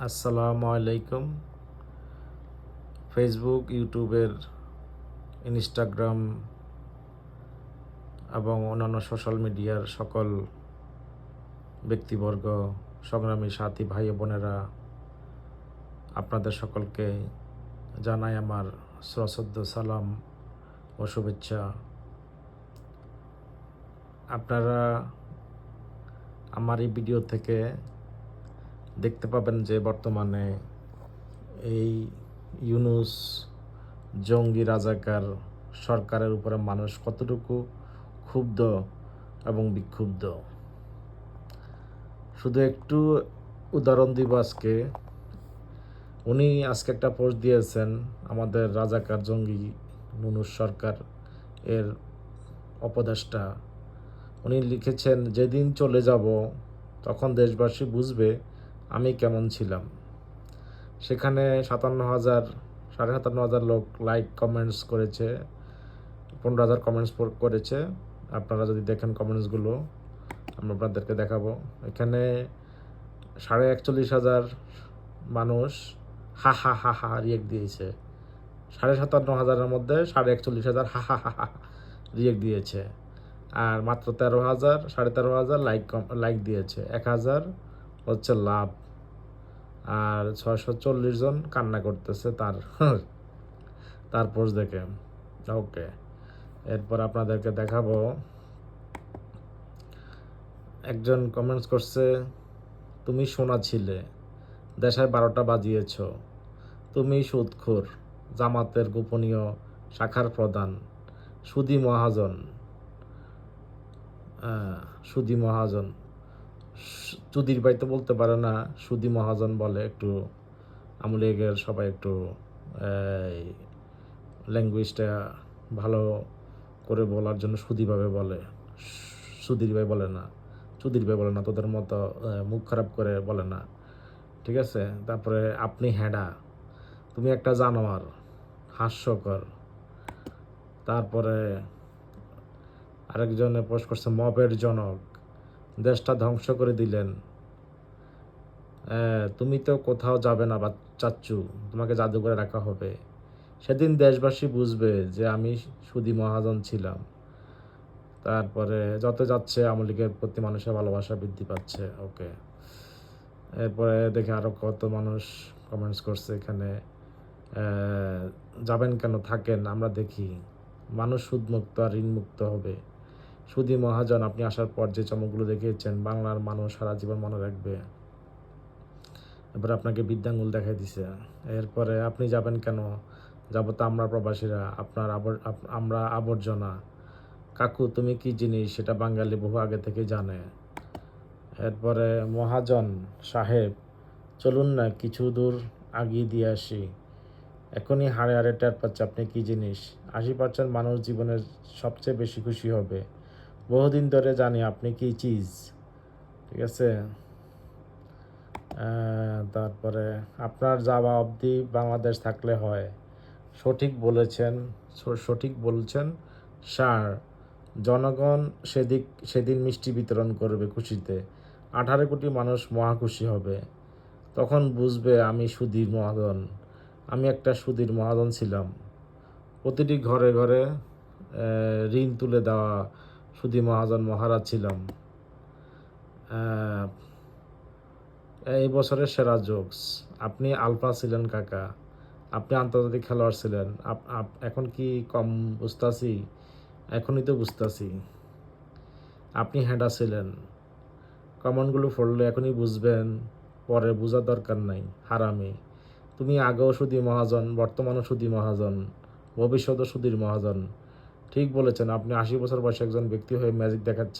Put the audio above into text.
আসসালামু আলাইকুম। ফেসবুক, ইউটিউবের, ইনস্টাগ্রাম এবং অন্যান্য সোশ্যাল মিডিয়ার সকল ব্যক্তিবর্গ, সংগ্রামী সাথী ভাই ও বোনেরা, আপনাদের সকলকে জানাই আমার সশ্রদ্ধ সালাম ও শুভেচ্ছা। আপনারা আমার এই ভিডিও থেকে দেখতে পাবেন যে বর্তমানে এই ইউনূস জঙ্গি রাজাকার সরকারের উপরে মানুষ কতটুকু ক্ষুব্ধ এবং বিক্ষুব্ধ। শুধু একটু উদাহরণ দিব আজকে। উনি আজকে একটা পোস্ট দিয়েছেন, আমাদের রাজাকার জঙ্গি ইউনূস সরকার এর উপদেষ্টা। উনি লিখেছেন, যেদিন চলে যাব তখন দেশবাসী বুঝবে আমি কেমন ছিলাম। সেখানে 57,000 লোক লাইক কমেন্টস করেছে, 15,000 কমেন্টস করেছে। আপনারা যদি দেখেন কমেন্টসগুলো আমি আপনাদেরকে দেখাবো। এখানে 41,500 মানুষ হা হা হা হা রিয়েক্ট দিয়েছে। 57,500-এর মধ্যে 41,500 হা হা হা হা রিয়েক্ট দিয়েছে। আর মাত্র 13,000 লাইক দিয়েছে। 1,000 হচ্ছে লাভ। আর 640 জন কান্না করতেছে তার পোস্ট দেখে। ওকে, এরপর আপনাদেরকে দেখাবো। একজন কমেন্টস করছে, তুমি সোনা ছিলে, দেশের 12টা বাজিয়েছ, তুমি সুদখোর, জামাতের গোপনীয় শাখার প্রধান, সুদি মহাজন। সুদি মহাজন, চুদির ভাই তো বলতে পারে না, সুদি মহাজন বলে। একটু আমলিগের সবাই একটু ল্যাঙ্গুয়েজটা ভালো করে বলার জন্য সুদিভাবে বলে, সুধীর ভাই বলে না, চুদির ভাই বলে না, তোদের মতো মুখ খারাপ করে বলে না, ঠিক আছে। তারপরে আপনি হ্যাডা, তুমি একটা জানোয়ার, হাস্যকর। তারপরে আরেকজনে পোস্ট করছে, মবের জনক, দেশটা ধ্বংস করে দিলেন, তুমি তো কোথাও যাবে না বা চাচ্চু, তোমাকে জাদুঘরে রাখা হবে, সেদিন দেশবাসী বুঝবে যে আমি সুদি মহাজন ছিলাম। তারপরে যত যাচ্ছে আওয়ামী লীগের প্রতি মানুষের ভালোবাসা বৃদ্ধি পাচ্ছে। ওকে, এরপরে দেখে আরও কত মানুষ কমেন্টস করছে এখানে, যাবেন কেন, থাকেন, আমরা দেখি, মানুষ সুদমুক্ত আর ঋণমুক্ত হবে। সুদি মহাজন, আপনি আসার পর যে চমকগুলো দেখিয়েছেন বাংলার মানুষ সারা জীবন মনে রাখবে। এবার আপনাকে বৃদ্ধাঙ্গুল দেখাই দিছে। এরপরে আপনি যাবেন কেন, যাবো তো আমরা প্রবাসীরা, আমরা আবর্জনা, কাকু তুমি কি জিনিস সেটা বাঙালি বহু আগে থেকে জানে। এরপরে মহাজন সাহেব, চলুন না কিছু দূর আগিয়ে দিয়ে আসি, এখনই হাড়ে হাড়ে টের পাচ্ছে আপনি কি জিনিস। 80% মানুষ জীবনের সবচেয়ে বেশি খুশি হবে, বহুদিন ধরে জানি আপনি কি চিজ, ঠিক আছে। তারপরে আপনার যাওয়া অবধি বাংলাদেশ থাকলে হয়, সঠিক বলছেন স্যার। জনগণ সেদিন মিষ্টি বিতরণ করবে খুশিতে, 18 কোটি মানুষ মহা খুশি হবে, তখন বুঝবে আমি সুধীর মহাজন, আমি একটা সুধীর মহাজন ছিলাম। প্রতিটি ঘরে ঘরে ঋণ তুলে দেওয়া সুধী মহাজন মহারাজ ছিলাম। এই বছরের সেরা জোকস, আপনি আলফা ছিলেন কাকা, আপনি আন্তর্জাতিক খেলোয়াড় ছিলেন, এখন কি কম বুঝতাছি, এখনই তো বুঝতাছি। আপনি হ্যাঁডা ছিলেন, কমেন্টগুলো পড়লে এখনই বুঝবেন, পরে বোঝার দরকার নাই, হারামি। তুমি আগেও সুধী মহাজন, বর্তমানও সুধী মহাজন, ভবিষ্যতেও সুধীর মহাজন। ঠিক বলেছেন, আপনি 80 বছর বয়সে একজন ব্যক্তি হয়ে ম্যাজিক দেখাচ্ছেন।